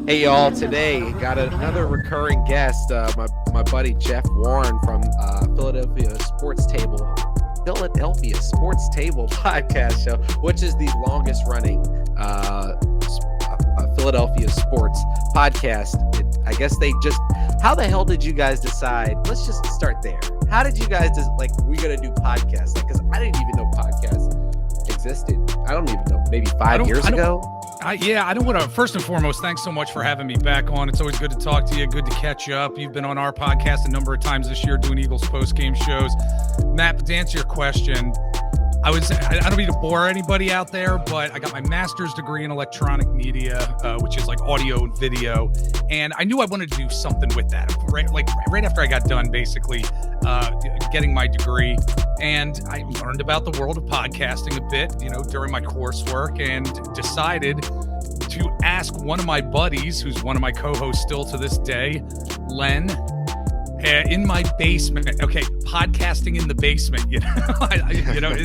Hey y'all, today got another recurring guest, my buddy Jeff Warren from Philadelphia Sports Table podcast show, which is the longest running Philadelphia sports podcast. I guess how the hell did you guys decide? Let's just start there. How did you guys we're gonna do podcasts? Because I didn't even know podcasts existed. I don't even know, maybe 5 years ago. I don't want to, first and foremost, thanks so much for having me back on. It's always good to talk to you. Good to catch up. You've been on our podcast a number of times this year doing Eagles post-game shows. Matt, to answer your question, I don't mean to bore anybody out there, but I got my master's degree in electronic media, which is like audio and video. And I knew I wanted to do something with that right after I got done, basically, getting my degree. And I learned about the world of podcasting a bit, during my coursework, and decided to ask one of my buddies, who's one of my co-hosts still to this day, Len, in my basement. Okay, podcasting in the basement,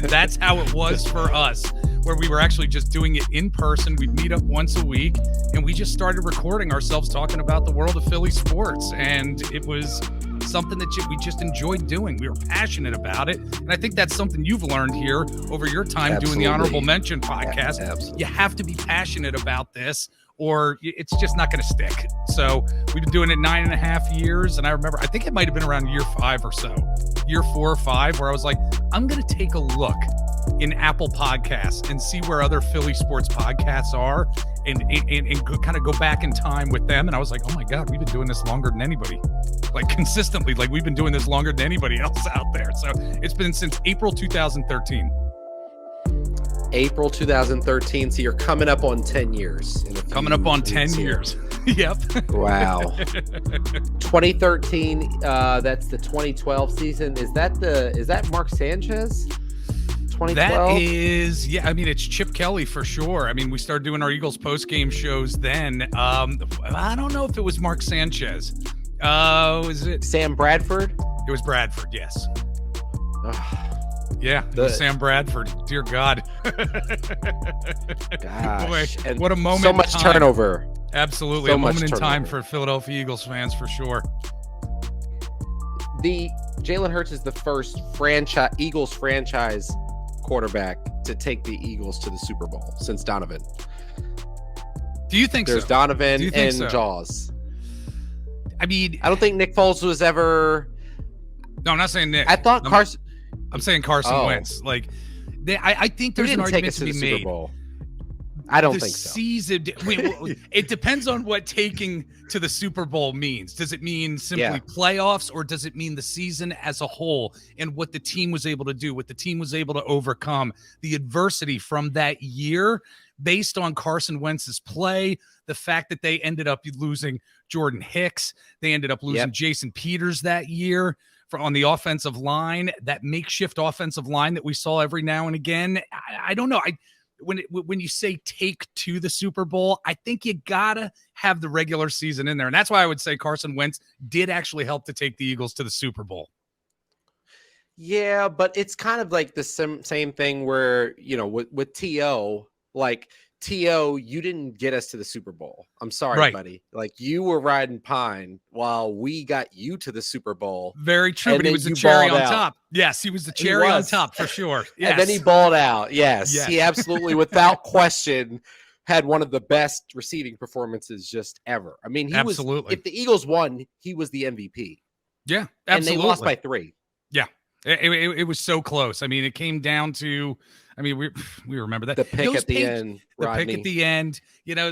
that's how it was for us, where we were actually just doing it in person. We'd meet up once a week, and we just started recording ourselves talking about the world of Philly sports. And it was something that we just enjoyed doing. We were passionate about it. And I think that's something you've learned here over your time doing the Honorable Mention podcast. Absolutely. You have to be passionate about this, or it's just not going to stick. So we've been doing it 9.5 years. And I think it might've been around year 5 or so, year 4 or 5, where I was like, I'm going to take a look in Apple Podcasts and see where other Philly sports podcasts are, and kind of go back in time with them. And I was like, oh my God, we've been doing this longer than anybody, consistently. We've been doing this longer than anybody else out there. So it's been since April 2013. April 2013. So you're coming up on 10 years. Coming up on 10 years. Yep. Wow. 2013. That's the 2012 season. Is that Mark Sanchez? 2012? That is, it's Chip Kelly for sure. We started doing our Eagles post-game shows then. I don't know if it was Mark Sanchez. Was it Sam Bradford? It was Bradford, yes. Yeah, it was Sam Bradford. Dear God. Gosh. Boy, what a moment. So much turnover. Absolutely. So a moment in turnover. time for Philadelphia Eagles fans for sure. Jalen Hurts is the first Eagles franchise quarterback to take the Eagles to the Super Bowl since Donovan. Do you think There's so? Donovan and Jaws. I don't think Nick Foles was ever. No, I'm not saying Nick. I thought Carson. I'm saying Carson Wentz. I think there's an argument to be made. I don't think so. Season, it depends on what taking to the Super Bowl means. Does it mean simply playoffs, or does it mean the season as a whole and what the team was able to do, what the team was able to overcome, the adversity from that year based on Carson Wentz's play, the fact that they ended up losing Jordan Hicks, they ended up losing Jason Peters that year on the offensive line, that makeshift offensive line that we saw every now and again. I don't know. When you say take to the Super Bowl, I think you gotta have the regular season in there. And that's why I would say Carson Wentz did actually help to take the Eagles to the Super Bowl. Yeah, but it's kind of like the same thing where, with T.O., T.O., you didn't get us to the Super Bowl. I'm sorry, buddy. You were riding pine while we got you to the Super Bowl. Very true, but he was the cherry on top. Yes, he was the cherry on top for sure. Yes. And then he balled out. Yes. He absolutely, without question, had one of the best receiving performances just ever. He absolutely was, if the Eagles won, he was the MVP. Yeah, absolutely. And they lost by 3. Yeah, it was so close. It came down to, we remember that. The pick at the end. The Rodney. pick at the end.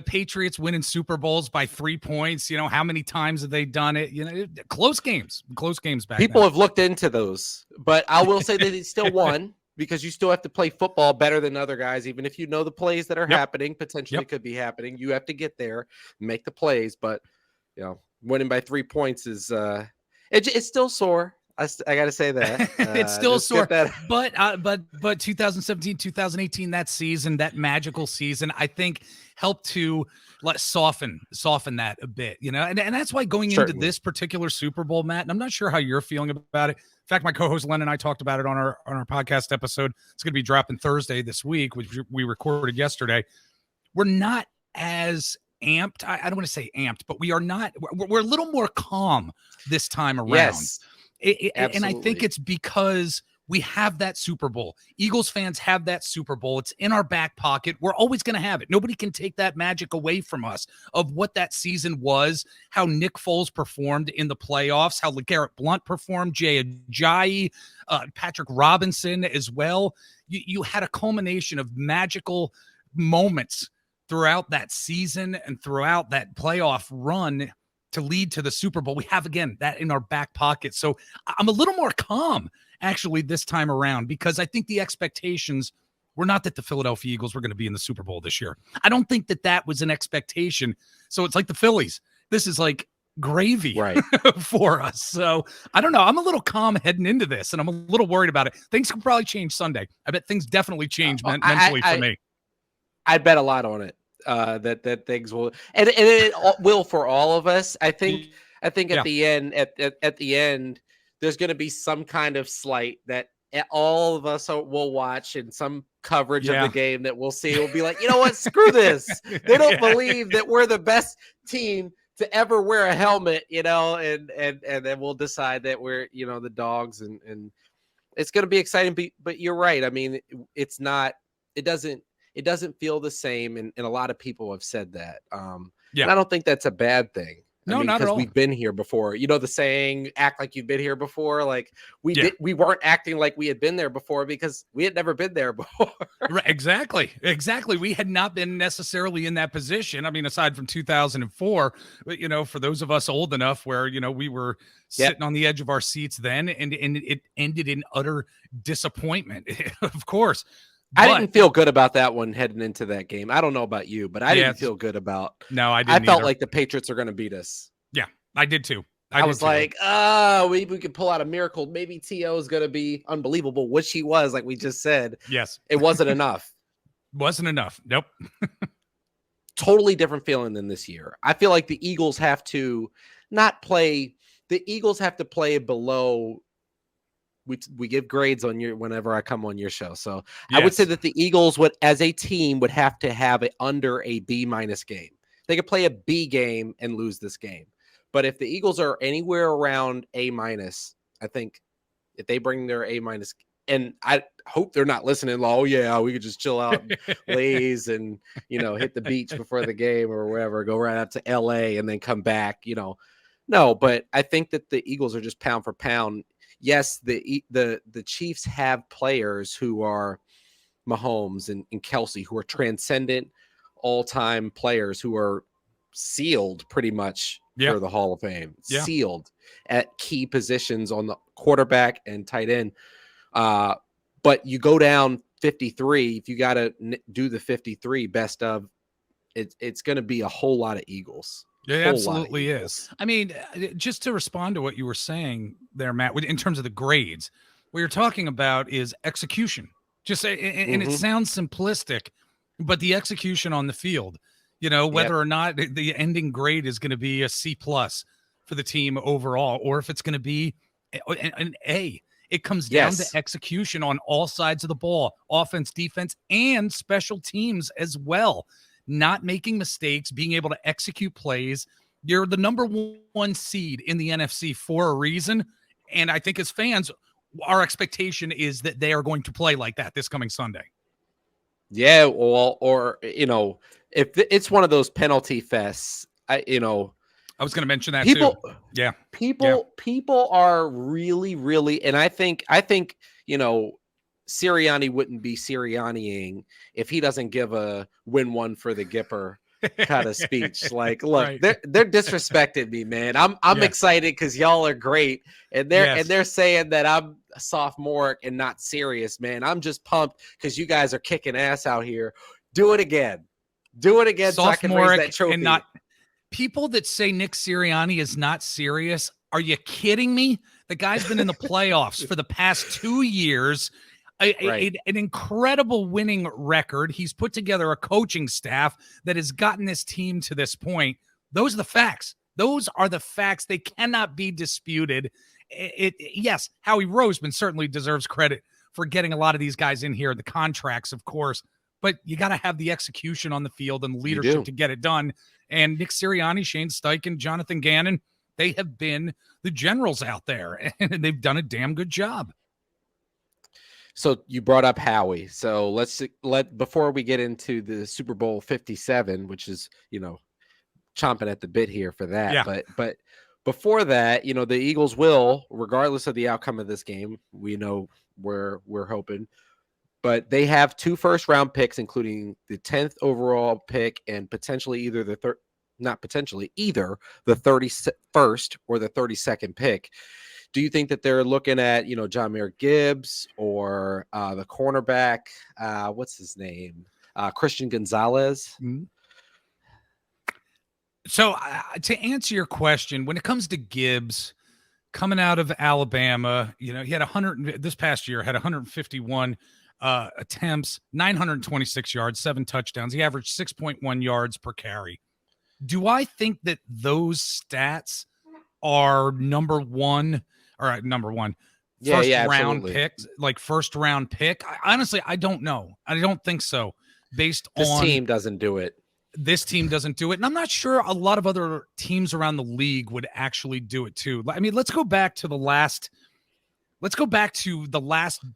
Patriots winning Super Bowls by 3 points. How many times have they done it? Close games back People then. have looked into those, but I will say that he still won because you still have to play football better than other guys. Even if you know the plays that are happening, potentially could be happening, you have to get there, make the plays. But, winning by 3 points is it's still sore. I got to say that it's still sore, but 2017, 2018, that season, that magical season, I think helped to soften that a bit, and that's why going into this particular Super Bowl, Matt, and I'm not sure how you're feeling about it. In fact, my co-host Len and I talked about it on our podcast episode. It's going to be dropping Thursday this week, which we recorded yesterday. We're not as amped. I don't want to say amped, but we are not. We're a little more calm this time around. Yes, And I think it's because we have that Super Bowl. Eagles fans have that Super Bowl. It's in our back pocket. We're always going to have it. Nobody can take that magic away from us of what that season was, how Nick Foles performed in the playoffs, how LeGarrette Blount performed, Jay Ajayi, Patrick Robinson as well. You had a culmination of magical moments throughout that season and throughout that playoff run to lead to the Super Bowl. We have, again, that in our back pocket. So I'm a little more calm actually this time around, because I think the expectations were not that the Philadelphia Eagles were going to be in the Super Bowl this year. I don't think that was an expectation. So it's like the Phillies. This is like gravy for us. So I don't know. I'm a little calm heading into this, and I'm a little worried about it. Things could probably change Sunday. I bet things definitely change mentally for me. I bet a lot on it. That things will, and it will for all of us. I think at the end, at the end, there's going to be some kind of slight that all of us will watch, and some coverage of the game that we'll see will be like, you know what, screw this. They don't believe that we're the best team to ever wear a helmet, and then we'll decide that we're, the dogs, and it's going to be exciting. But you're right. I mean, it's not. It doesn't feel the same, and a lot of people have said that. And I don't think that's a bad thing. No, not at all. Because we've been here before. The saying, act like you've been here before. Like we weren't acting like we had been there before because we had never been there before. Right, exactly. We had not been necessarily in that position. I mean, aside from 2004, for those of us old enough where, we were sitting on the edge of our seats then, and it ended in utter disappointment, of course. I didn't feel good about that one heading into that game. I don't know about you, but I didn't feel good about. No, I didn't. I felt like the Patriots are going to beat us. Yeah, I did too. I was like, we could pull out a miracle. Maybe T.O. is going to be unbelievable, which he was, like we just said. Yes, it wasn't enough. Wasn't enough. Nope. Totally different feeling than this year. I feel like the Eagles have to not play. The Eagles have to play below. We give grades on whenever I come on your show. So yes. I would say that the Eagles as a team would have to have it under a B- game. They could play a B game and lose this game. But if the Eagles are anywhere around A-, I think if they bring their A-, and I hope they're not listening. Oh yeah, we could just chill out, and laze, and hit the beach before the game or wherever, go right out to LA and then come back. No, but I think that the Eagles are just pound for pound. Yes, the Chiefs have players who are Mahomes and Kelsey, who are transcendent all-time players who are sealed pretty much for the Hall of Fame, sealed at key positions on the quarterback and tight end. But you go down 53, if you got to do the 53 best of, it's going to be a whole lot of Eagles. It absolutely is. I mean, just to respond to what you were saying there, Matt, in terms of the grades, what you're talking about is execution. And it sounds simplistic, but the execution on the field, whether or not the ending grade is going to be a C+ for the team overall, or if it's going to be an A. It comes down to execution on all sides of the ball, offense, defense, and special teams as well. Not making mistakes, being able to execute plays. You're the number one seed in the NFC for a reason. And I think as fans, our expectation is that they are going to play like that this coming Sunday. Yeah, well, or, if it's one of those penalty fests, I was going to mention that too. Yeah. People are really, really, and I think, Sirianni wouldn't be Sirianniing if he doesn't give a win one for the Gipper kind of speech. Like, look, they're disrespecting me, man. I'm excited because y'all are great, and they're saying that I'm sophomoric and not serious, man. I'm just pumped because you guys are kicking ass out here. Do it again, sophomoric, so I can raise that trophy. And not people that say Nick Sirianni is not serious. Are you kidding me? The guy's been in the playoffs for the past 2 years. An incredible winning record. He's put together a coaching staff that has gotten this team to this point. Those are the facts. They cannot be disputed. Yes, Howie Roseman certainly deserves credit for getting a lot of these guys in here, the contracts, of course. but you got to have the execution on the field and the You leadership do. to get it done. And Nick Sirianni, Shane Steichen, Jonathan Gannon, they have been the generals out there, and they've done a damn good job. So you brought up Howie. So before we get into the Super Bowl 57, which is, chomping at the bit here for that. Yeah. But before that, the Eagles will, regardless of the outcome of this game, we know where we're hoping, but they have 2 first-round picks, including the 10th overall pick and potentially either the 31st or the 32nd pick. Do you think that they're looking at, Jahmyr Gibbs or the cornerback? What's his name? Christian Gonzalez. Mm-hmm. So to answer your question, when it comes to Gibbs coming out of Alabama, he had this past year had 151 attempts, 926 yards, 7 touchdowns. He averaged 6.1 yards per carry. Do I think that those stats are number one? First round picks, like first round pick? Honestly, I don't know. I don't think so. This team doesn't do it. This team doesn't do it. And I'm not sure a lot of other teams around the league would actually do it too. I mean, let's go back to the last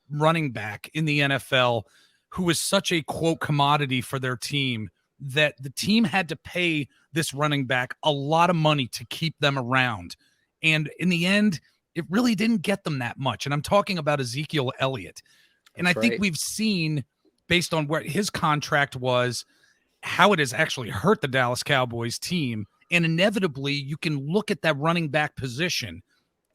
running back in the NFL who was such a quote commodity for their team that the team had to pay this running back a lot of money to keep them around. And in the end, it really didn't get them that much. And I'm talking about Ezekiel Elliott. And I think we've seen, based on where his contract was, how it has actually hurt the Dallas Cowboys team. And inevitably, you can look at that running back position.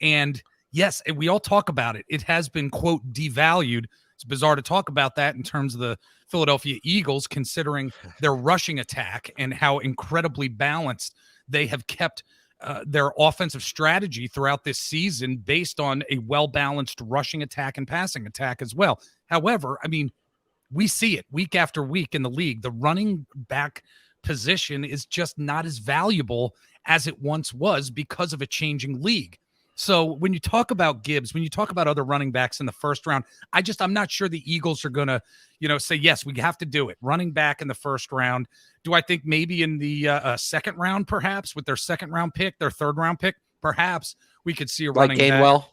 And yes, we all talk about it. It has been, quote, devalued. It's bizarre to talk about that in terms of the Philadelphia Eagles, considering their rushing attack and how incredibly balanced they have kept their offensive strategy throughout this season based on a well-balanced rushing attack and passing attack as well. However, I mean, we see it week after week in the league. The running back position is just not as valuable as it once was because of a changing league. So when you talk about Gibbs, when you talk about other running backs in the first round, I'm not sure the Eagles are going to, say, yes, we have to do it. Running back in the first round. Do I think maybe in the second round, perhaps with their second round pick, their third round pick, perhaps we could see a running back. Gainwell?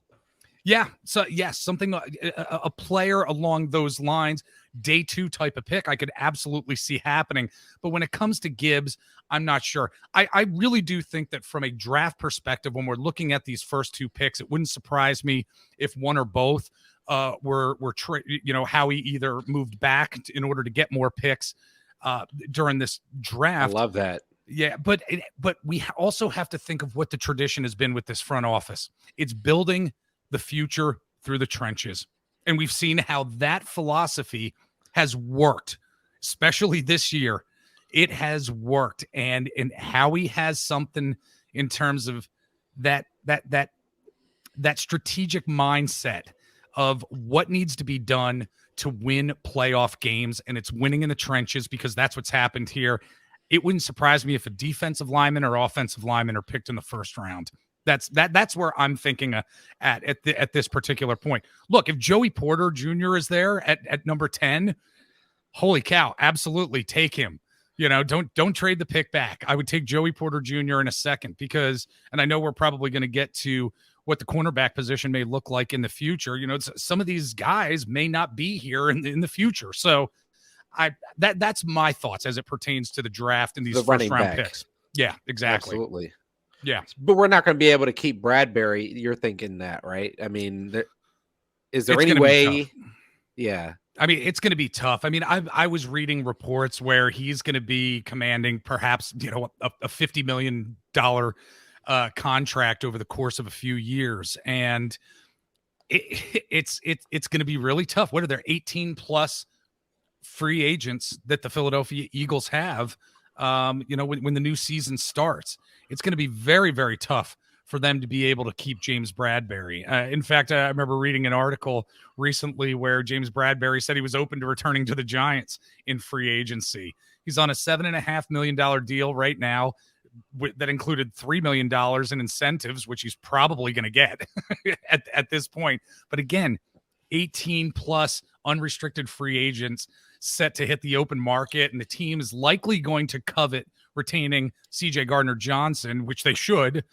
Yeah. So yes, something, a player along those lines, day 2 type of pick, I could absolutely see happening. But when it comes to Gibbs, I'm not sure. I really do think that from a draft perspective, when we're looking at these first 2 picks, it wouldn't surprise me if one or both were Howie either moved back in order to get more picks during this draft. I love that. Yeah, but we also have to think of what the tradition has been with this front office. It's building the future through the trenches. And we've seen how that philosophy has worked, especially this year. It has worked. And Howie has something in terms of that strategic mindset of what needs to be done to win playoff games. And it's winning in the trenches, because that's what's happened here. It wouldn't surprise me if a defensive lineman or offensive lineman are picked in the first round. That's where I'm thinking at this particular point. Look, if Joey Porter Jr. is there at number 10, holy cow, absolutely take him. Don't trade the pick back. I would take Joey Porter Jr. in a second, because, and I know we're probably going to get to what the cornerback position may look like in the future. Some of these guys may not be here in the future. So that's my thoughts as it pertains to the draft and these first round picks. Yeah, exactly. Absolutely. Yeah. But we're not going to be able to keep Bradbury. You're thinking that, right? I mean, is there any way? Yeah. I mean, it's going to be tough. I mean, I was reading reports where he's going to be commanding perhaps, a $50 million contract over the course of a few years. And it's going to be really tough. What are there, 18 plus free agents that the Philadelphia Eagles have, when the new season starts? It's going to be very, very tough for them to be able to keep James Bradbury. In fact, I remember reading an article recently where James Bradbury said he was open to returning to the Giants in free agency. He's on a $7.5 million deal right now that included $3 million in incentives, which he's probably going to get at this point. But again, 18 plus unrestricted free agents set to hit the open market, and the team is likely going to covet retaining CJ Gardner-Johnson, which they should.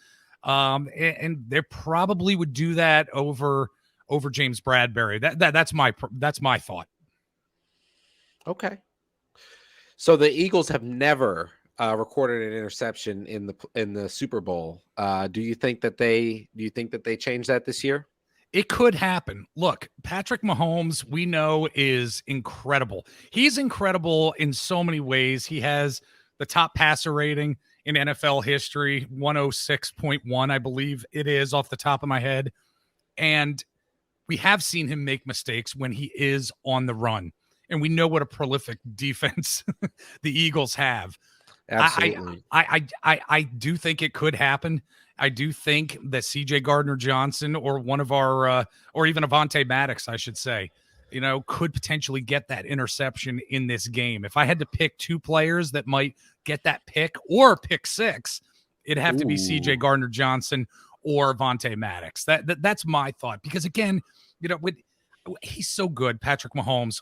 And they probably would do that over James Bradbury. That's my thought. Okay. So the Eagles have never recorded an interception in the Super Bowl. Do you think that they change that this year? It could happen. Look, Patrick Mahomes, we know, is incredible. He's incredible in so many ways. He has the top passer rating in NFL history, 106.1, I believe it is off the top of my head. And we have seen him make mistakes when he is on the run. And we know what a prolific defense the Eagles have. Absolutely. I do think it could happen. I do think that CJ Gardner-Johnson or one of our, or even Avonte Maddox, I should say, could potentially get that interception in this game. If I had to pick two players that might get that pick or pick six, it'd have to be CJ Gardner-Johnson or Avonte Maddox. That's my thought. Because again, he's so good, Patrick Mahomes,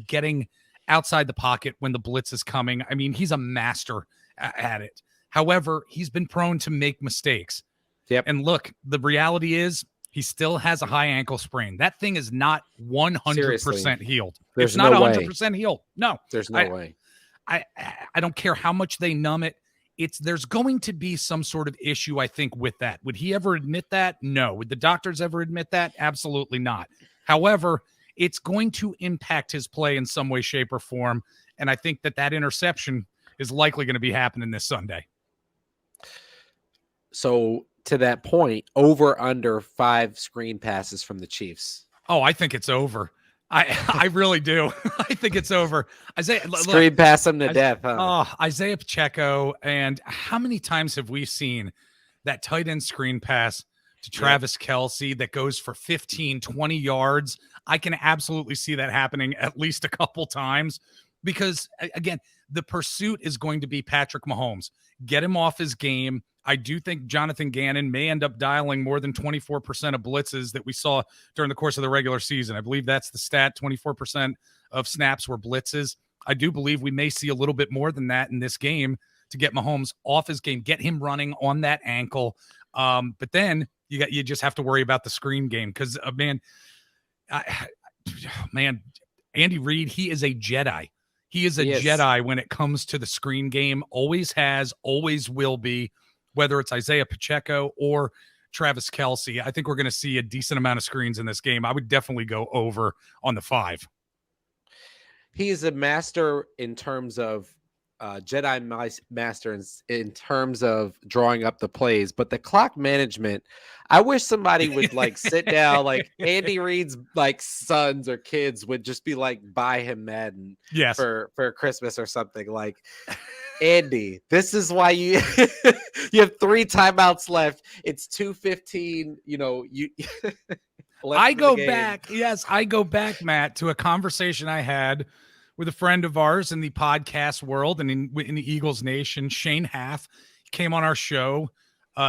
getting outside the pocket when the blitz is coming. I mean, he's a master at it. However, he's been prone to make mistakes. Yep. And look, the reality is he still has a high ankle sprain. That thing is not 100% healed. There's it's not no 100% healed. No. There's no way. I don't care how much they numb it. There's going to be some sort of issue, I think, with that. Would he ever admit that? No. Would the doctors ever admit that? Absolutely not. However, it's going to impact his play in some way, shape, or form. And I think that interception is likely going to be happening this Sunday. So to that point, over under 5 screen passes from the Chiefs. Oh, I think it's over. I really do. I think it's over. Screen pass them to death. Huh? Oh, Isaiah Pacheco. And how many times have we seen that tight end screen pass to Travis Kelce that goes for 15, 20 yards? I can absolutely see that happening at least a couple times because, again, the pursuit is going to be Patrick Mahomes. Get him off his game. I do think Jonathan Gannon may end up dialing more than 24% of blitzes that we saw during the course of the regular season. I believe that's the stat. 24% of snaps were blitzes. I do believe we may see a little bit more than that in this game to get Mahomes off his game, get him running on that ankle. But then you just have to worry about the screen game because, Andy Reid, he is a Jedi. He is a Jedi when it comes to the screen game. Always has, always will be, whether it's Isaiah Pacheco or Travis Kelce. I think we're going to see a decent amount of screens in this game. I would definitely go over on the 5. He is a master in terms of Jedi master in terms of drawing up the plays, but the clock management, I wish somebody would sit down, Andy Reid's sons or kids would just be buy him Madden for Christmas or something. Andy, this is why you you have 3 timeouts left. It's 2:15. I go back, Matt, to a conversation I had with a friend of ours in the podcast world and in the Eagles Nation, Shane Half. He came on our show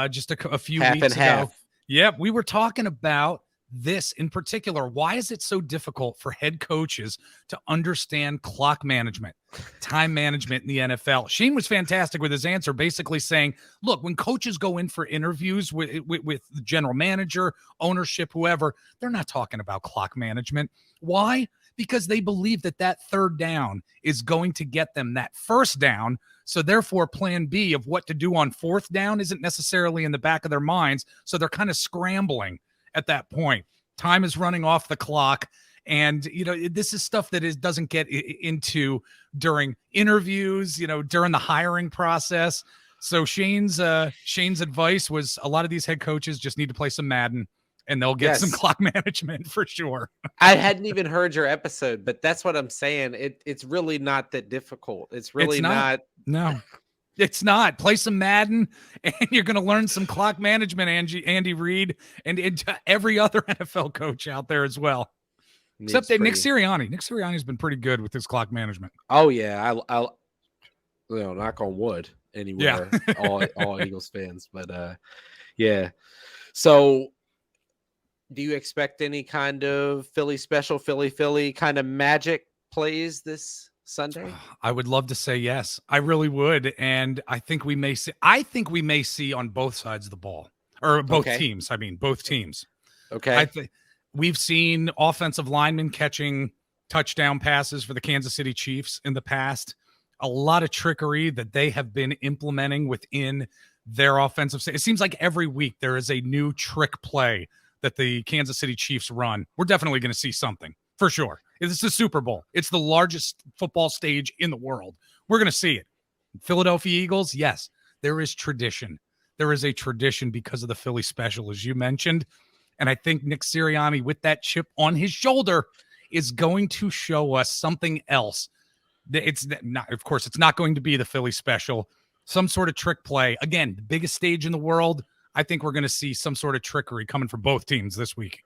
just a few weeks ago. Yeah, we were talking about this in particular. Why is it so difficult for head coaches to understand clock management, time management in the NFL? Shane was fantastic with his answer, basically saying, look, when coaches go in for interviews with the general manager, ownership, whoever, they're not talking about clock management. Why? Because they believe that third down is going to get them that first down. So therefore, plan B of what to do on 4th down isn't necessarily in the back of their minds. So they're kind of scrambling at that point. Time is running off the clock. And, this is stuff that doesn't get into during interviews, during the hiring process. So Shane's advice was a lot of these head coaches just need to play some Madden and they'll get some clock management for sure. I hadn't even heard your episode, but that's what I'm saying. It's really not that difficult. It's really not. No. It's not. Play some Madden, and you're going to learn some clock management, Andy Reid, and every other NFL coach out there as well. Except Nick Sirianni. Nick Sirianni's been pretty good with his clock management. Oh, yeah. I'll knock on wood anywhere, all Eagles fans. But, yeah. So Do you expect any kind of Philly special, Philly kind of magic plays this Sunday? I would love to say yes. I really would. And I think we may see on both sides of the ball, or both Okay. teams. I mean, both teams. Okay. I think we've seen offensive linemen catching touchdown passes for the Kansas City Chiefs in the past. A lot of trickery that they have been implementing within their offensive. It seems like every week there is a new trick play that the Kansas City Chiefs run. We're definitely going to see something for sure. It's the Super Bowl. It's the largest football stage in the world. We're going to see it. Philadelphia Eagles, yes, there is tradition. There is a tradition because of the Philly special, as you mentioned. And I think Nick Sirianni, with that chip on his shoulder, is going to show us something else. It's not, of course, it's not going to be the Philly special. Some sort of trick play. Again, the biggest stage in the world. I think we're going to see some sort of trickery coming from both teams this week.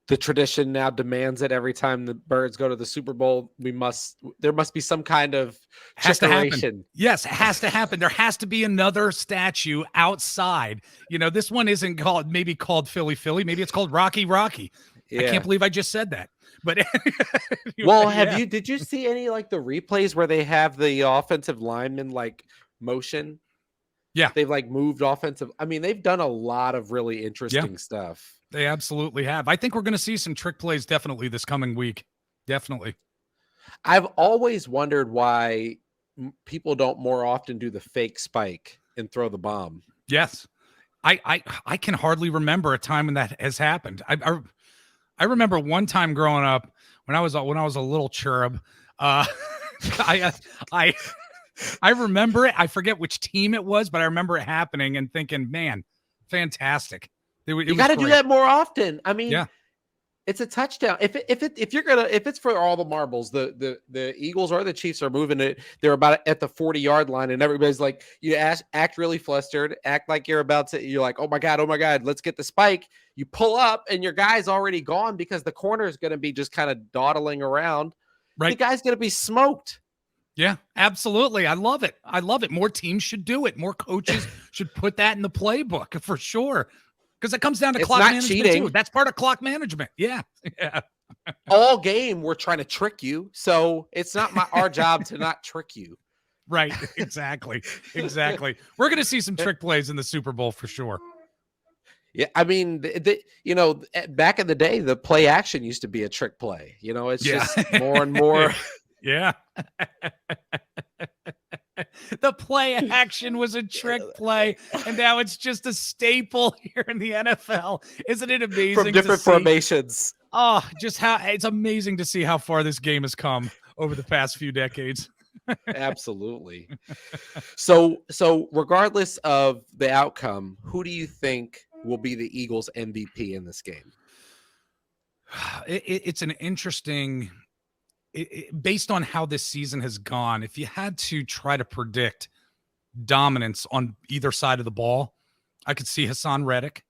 The tradition now demands it every time the Birds go to the Super Bowl. There must be some kind of trickeration. Yes, it has to happen. There has to be another statue outside. This one isn't called Philly. Maybe it's called Rocky. Yeah. I can't believe I just said that. But well, did you see any like the replays where they have the offensive linemen like motion? Yeah. They've like moved offensive. I mean, they've done a lot of really interesting stuff. They absolutely have. I think we're going to see some trick plays definitely this coming week. Definitely. I've always wondered why people don't more often do the fake spike and throw the bomb. Yes. I can hardly remember a time when that has happened. I remember one time growing up when I was a little cherub. I remember it. I forget which team it was, but I remember it happening and thinking, man, fantastic. You got to do that more often. I mean, it's a touchdown. If it's for all the marbles, the Eagles or the Chiefs are moving it. They're about at the 40-yard line, and everybody's like, you act really flustered, act like you're about to. You're like, oh my god, let's get the spike. You pull up, and your guy's already gone because the corner is going to be just kind of dawdling around. Right, the guy's going to be smoked. Yeah, absolutely. I love it. More teams should do it. More coaches should put that in the playbook for sure. Because it comes down to clock management cheating. Too. That's part of clock management. Yeah. All game, we're trying to trick you. So it's not our job to not trick you. Right. Exactly. We're going to see some trick plays in the Super Bowl for sure. Yeah. I mean, back in the day, the play action used to be a trick play. It's just more and more. Yeah. The play action was a trick play, and now it's just a staple here in the NFL. Isn't it amazing? From different formations. Oh, just how it's amazing to see how far this game has come over the past few decades. Absolutely. So regardless of the outcome, who do you think will be the Eagles MVP in this game? It's an interesting... based on how this season has gone, if you had to try to predict dominance on either side of the ball, I could see Hassan Reddick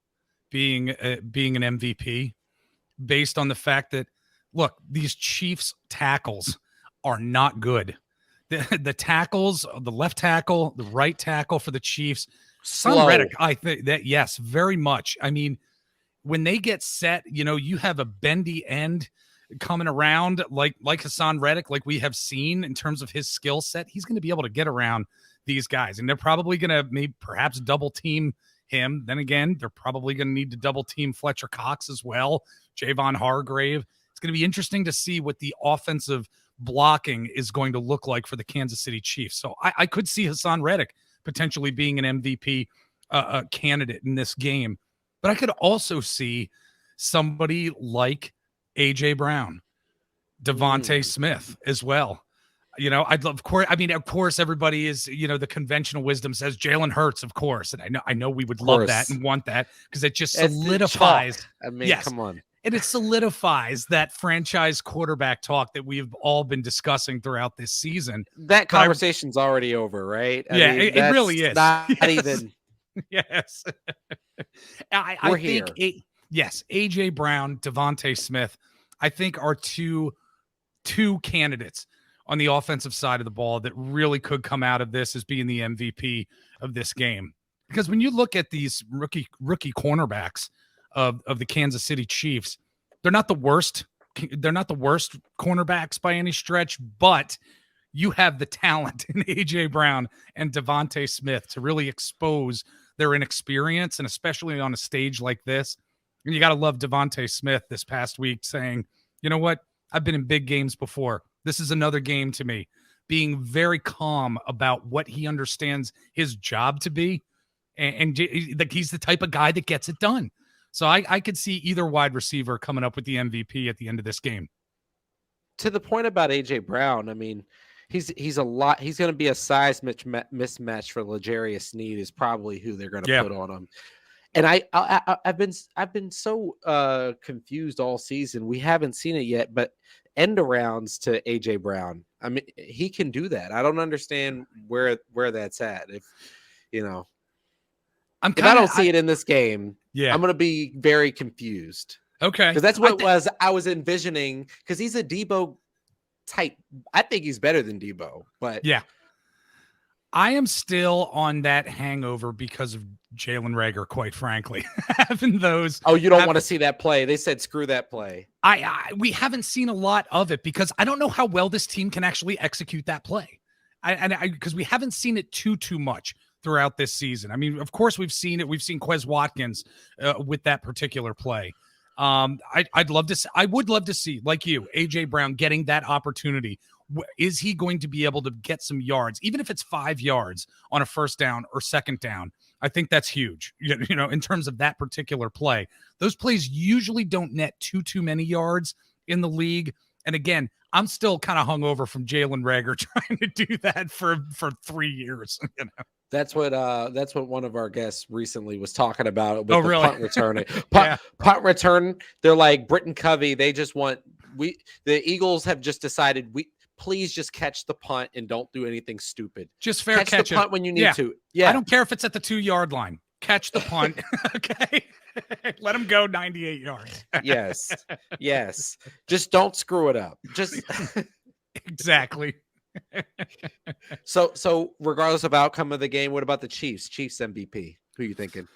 being an MVP based on the fact that, look, these Chiefs tackles are not good. The tackles, the left tackle, the right tackle for the Chiefs, Hassan Reddick, I think that, yes, very much. I mean, when they get set, you have a bendy end coming around like Hassan Reddick, like we have seen in terms of his skill set. He's going to be able to get around these guys, and they're probably going to perhaps double team him. Then again, they're probably going to need to double team Fletcher Cox as well, Javon Hargrave. It's going to be interesting to see what the offensive blocking is going to look like for the Kansas City Chiefs. So I could see Hassan Reddick potentially being an MVP candidate in this game, but I could also see somebody like AJ Brown, Devontae Smith as well. Of course, everybody is, the conventional wisdom says Jalen Hurts, of course. And I know we would love that and want that because it just solidifies. I mean, come on. And it solidifies that franchise quarterback talk that we've all been discussing throughout this season. That conversation's already over, right? I mean, it really is. Not even. Yes. I think yes, AJ Brown, Devontae Smith, I think are two candidates on the offensive side of the ball that really could come out of this as being the MVP of this game. Because when you look at these rookie cornerbacks, of the Kansas City Chiefs. They're not the worst. They're not the worst cornerbacks by any stretch, but you have the talent in A.J. Brown and Devontae Smith to really expose their inexperience, and especially on a stage like this. And you got to love Devontae Smith this past week saying, you know what? I've been in big games before. This is another game to me. Being very calm about what he understands his job to be. And he's the type of guy that gets it done. So I could see either wide receiver coming up with the MVP at the end of this game. To the point about A.J. Brown, I mean, he's going to be a size mismatch for L'Jarius Sneed is probably who they're going to put on him. And I've been so confused all season. We haven't seen it yet, but end arounds to A.J. Brown. I mean, he can do that. I don't understand where that's at. If I don't see it in this game, I'm going to be very confused. Okay, because that's what I was envisioning. Because he's a Debo type. I think he's better than Debo, but yeah. I am still on that hangover because of Jalen Reagor, quite frankly. Having those. Oh, you don't want to see that play. They said, screw that play. We haven't seen a lot of it because I don't know how well this team can actually execute that play. Because we haven't seen it too much throughout this season. I mean, of course we've seen it. We've seen Quez Watkins with that particular play. I would love to see, like you, A.J. Brown getting that opportunity. Is he going to be able to get some yards, even if it's 5 yards on a first down or second down? I think that's huge, in terms of that particular play. Those plays usually don't net too many yards in the league. And again, I'm still kind of hungover from Jalen Reagor trying to do that for 3 years. That's what one of our guests recently was talking about with really? Punt return. Punt return. They're like Britton Covey. They just want the Eagles have just decided please just catch the punt and don't do anything stupid. Just catch the punt when you need to. Yeah. I don't care if it's at the 2-yard line. Catch the punt. Okay. Let him go 98 yards. Yes. Just don't screw it up. Just exactly. So regardless of outcome of the game, what about the Chiefs? Chiefs MVP. Who are you thinking?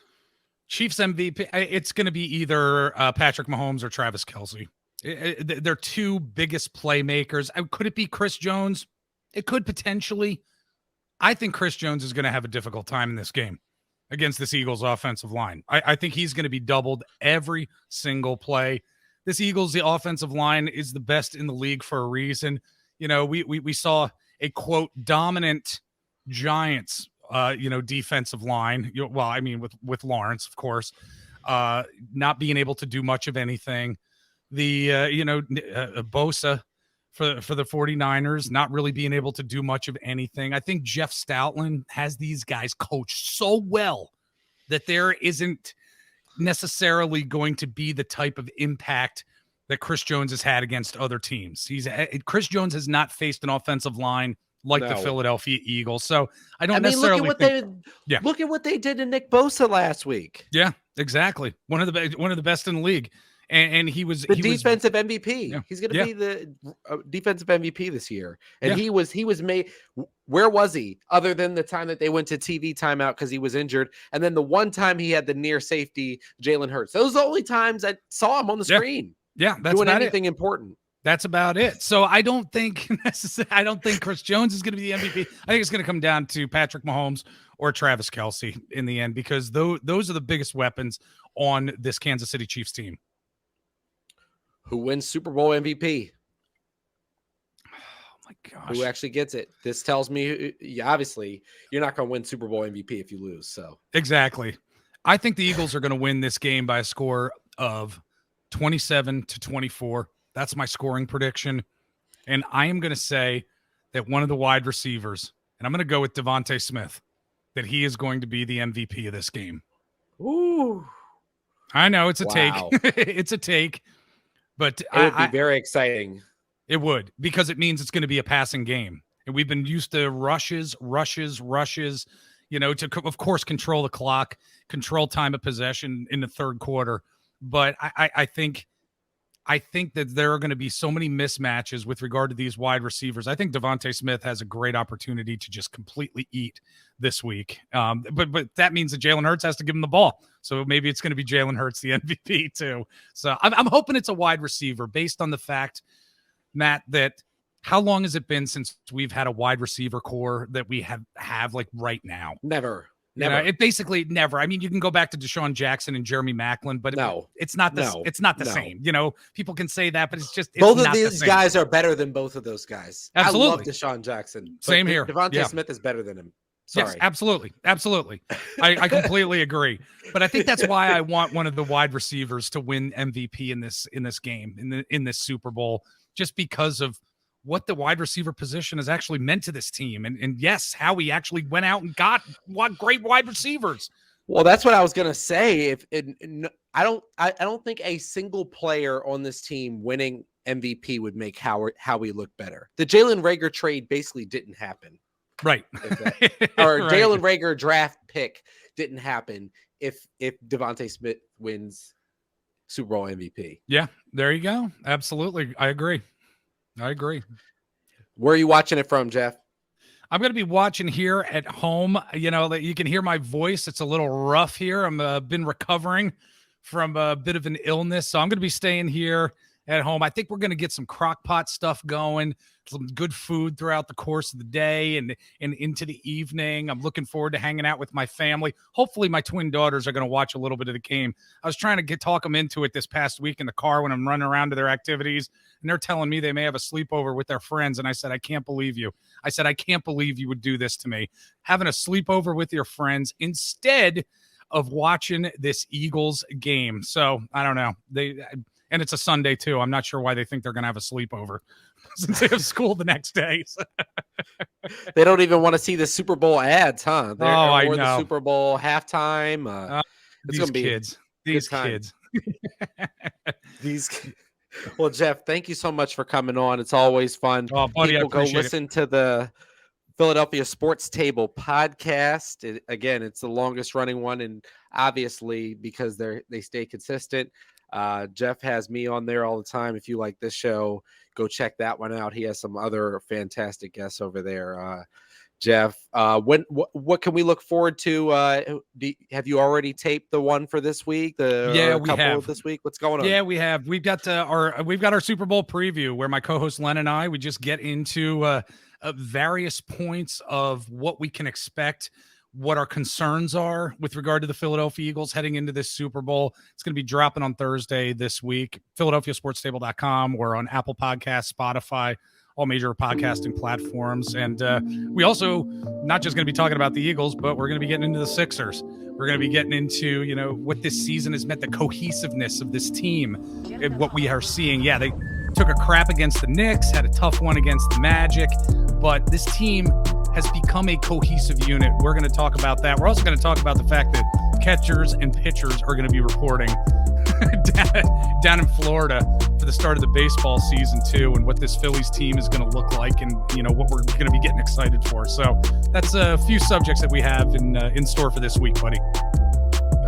Chiefs MVP. It's going to be either Patrick Mahomes or Travis Kelce. They're two biggest playmakers. Could it be Chris Jones? It could potentially. I think Chris Jones is going to have a difficult time in this game against this Eagles offensive line. I think he's going to be doubled every single play. This Eagles, the offensive line is the best in the league for a reason. We saw a quote dominant Giants, defensive line. Well, I mean with Lawrence, of course, not being able to do much of anything. The Bosa for the 49ers not really being able to do much of anything. I think Jeff Stoutland has these guys coached so well that there isn't necessarily going to be the type of impact that Chris Jones has had against other teams. Chris Jones has not faced an offensive line like the Philadelphia Eagles. So I don't necessarily look at what they did to Nick Bosa last week. Yeah, exactly. One of the best in the league. And he was defensive MVP. Yeah. He's going to be the defensive MVP this year. And he was made. Where was he? Other than the time that they went to TV timeout because he was injured, and then the one time he had the near safety Jalen Hurts. Those are the only times I saw him on the screen. Yeah, that's doing about anything important. That's about it. So I don't think Chris Jones is going to be the MVP. I think it's going to come down to Patrick Mahomes or Travis Kelce in the end, because those are the biggest weapons on this Kansas City Chiefs team. Who wins Super Bowl MVP? Oh my gosh. Who actually gets it? This tells me, obviously, you're not going to win Super Bowl MVP if you lose. So exactly. I think the Eagles are going to win this game by a score of 27-24. That's my scoring prediction. And I am going to say that one of the wide receivers, and I'm going to go with Devontae Smith, that he is going to be the MVP of this game. Ooh. I know it's a take. It's a take. But it would be very exciting. It would, because it means it's going to be a passing game. And we've been used to rushes, to, of course, control the clock, control time of possession in the third quarter. But I think I think that there are going to be so many mismatches with regard to these wide receivers. I think Devontae Smith has a great opportunity to just completely eat this week. But that means that Jalen Hurts has to give him the ball. So maybe it's going to be Jalen Hurts, the MVP too. So I'm hoping it's a wide receiver based on the fact, Matt, that how long has it been since we've had a wide receiver core that we have like right now? Never. You know, it basically never. I mean, you can go back to Deshaun Jackson and Jeremy Maclin, but it's not the same. You know, people can say that, but it's both of these guys are better than both of those guys. Absolutely. I love Deshaun Jackson. Same here. Devontae Smith is better than him. Sorry. Yes, absolutely. I completely agree. But I think that's why I want one of the wide receivers to win MVP in this game, in this Super Bowl, just because of what the wide receiver position has actually meant to this team. And yes, how he actually went out and got great wide receivers. Well, that's what I was going to say. I don't think a single player on this team winning MVP would make Howie look better. The Jalen Reagor trade basically didn't happen. Right. Or right. Jalen Reagor draft pick didn't happen if Devontae Smith wins Super Bowl MVP. Yeah, there you go. Absolutely. I agree. Where are you watching it from, Jeff? I'm going to be watching here at home. You know, you can hear my voice. It's a little rough here. I'm been recovering from a bit of an illness, so I'm going to be staying here at home. I think we're going to get some crock pot stuff going, some good food throughout the course of the day and into the evening. I'm looking forward to hanging out with my family. Hopefully my twin daughters are going to watch a little bit of the game. I was trying to talk them into it this past week in the car when I'm running around to their activities, and they're telling me they may have a sleepover with their friends. And I said, I can't believe you. I said, I can't believe you would do this to me. Having a sleepover with your friends instead of watching this Eagles game. So I don't know. And it's a Sunday too. I'm not sure why they think they're going to have a sleepover since they have school the next day. They don't even want to see the Super Bowl ads, huh? I know. The Super Bowl halftime. These kids. Well, Jeff, thank you so much for coming on. It's always fun. Oh, buddy, People go listen to the Philadelphia Sports Table podcast. Again, it's the longest running one, and obviously because they stay consistent. Jeff has me on there all the time. If you like this show, go check that one out. He has some other fantastic guests over there. Jeff, what can we look forward to? Have you already taped the one for this week? We have this week. What's going on? Yeah, we have. We've got our Super Bowl preview where my co-host Len and I just get into various points of what we can expect, what our concerns are with regard to the Philadelphia Eagles heading into this Super Bowl. It's going to be dropping on Thursday this week, PhiladelphiaSportsTable.com or on Apple Podcasts, Spotify, all major podcasting platforms. And we also not just going to be talking about the Eagles, but we're going to be getting into the Sixers. We're going to be getting into, what this season has meant, the cohesiveness of this team and what we are seeing. Yeah, they took a crap against the Knicks, had a tough one against the Magic, but this team has become a cohesive unit. We're going to talk about that. We're also going to talk about the fact that catchers and pitchers are going to be reporting down in Florida for the start of the baseball season too, and what this Phillies team is going to look like, and what we're going to be getting excited for. So that's a few subjects that we have in store for this week, buddy.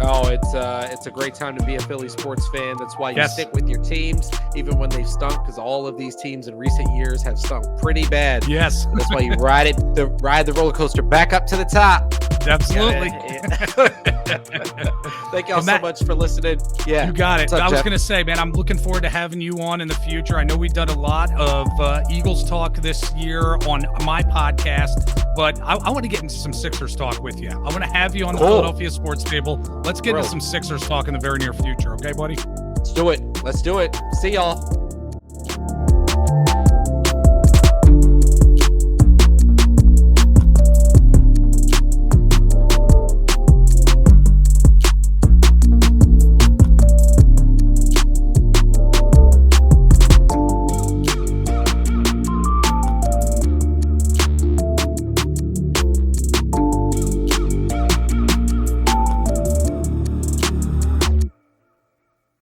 Oh, it's a great time to be a Philly sports fan. That's why you stick with your teams, even when they've stunk, because all of these teams in recent years have stunk pretty bad. Yes. That's why you ride the roller coaster back up to the top. Absolutely. Thank y'all so much for listening. Yeah, you got it. I was going to say, man, I'm looking forward to having you on in the future. I know we've done a lot of Eagles talk this year on my podcast, but I want to get into some Sixers talk with you. I want to have you on the Philadelphia Sports Table. Let's get into some Sixers talk in the very near future. Okay, buddy? Let's do it. See y'all.